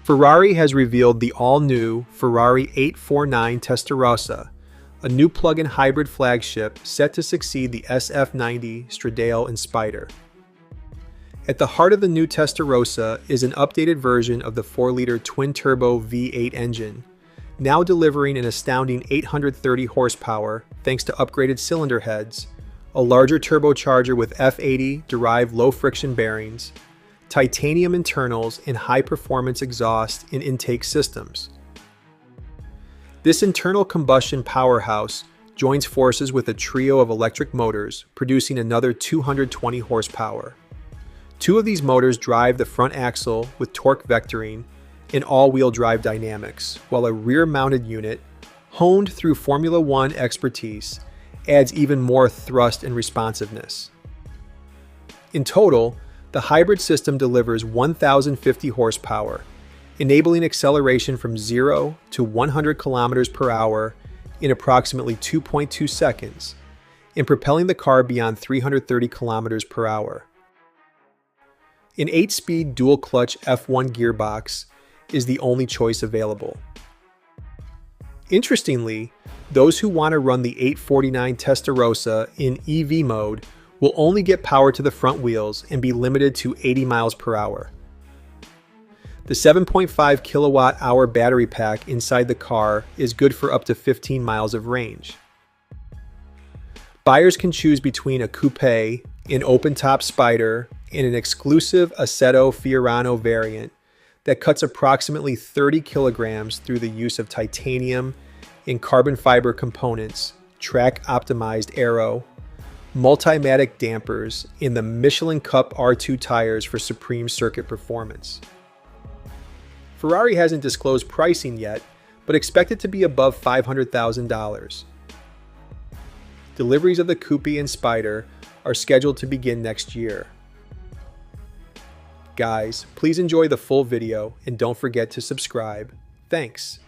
Ferrari has revealed the all-new Ferrari 849 Testarossa, a new plug-in hybrid flagship set to succeed the SF90 Stradale and Spider. At the heart of the new Testarossa is an updated version of the 4-liter twin-turbo V8 engine, now delivering an astounding 830 horsepower thanks to upgraded cylinder heads, a larger turbocharger with F80-derived low-friction bearings, titanium internals, and high-performance exhaust and intake systems. This internal combustion powerhouse joins forces with a trio of electric motors, producing another 220 horsepower. Two of these motors drive the front axle with torque vectoring and all-wheel drive dynamics, while a rear-mounted unit, honed through Formula One expertise, adds even more thrust and responsiveness. In total, the hybrid system delivers 1,050 horsepower, enabling acceleration from 0 to 100 kilometers per hour in approximately 2.2 seconds, and propelling the car beyond 330 kilometers per hour. An 8-speed dual-clutch F1 gearbox is the only choice available. Interestingly, those who want to run the 849 Testarossa in EV mode will only get power to the front wheels and be limited to 80 miles per hour. The 7.5 kilowatt-hour battery pack inside the car is good for up to 15 miles of range. Buyers can choose between a Coupe, an open-top Spider, and an exclusive Assetto Fiorano variant that cuts approximately 30 kilograms through the use of titanium and carbon fiber components, track-optimized aero, multimatic dampers, and the Michelin Cup R2 tires for supreme circuit performance. Ferrari hasn't disclosed pricing yet, but expect it to be above $500,000. Deliveries of the Coupe and Spider are scheduled to begin next year. Guys, please enjoy the full video and don't forget to subscribe. Thanks.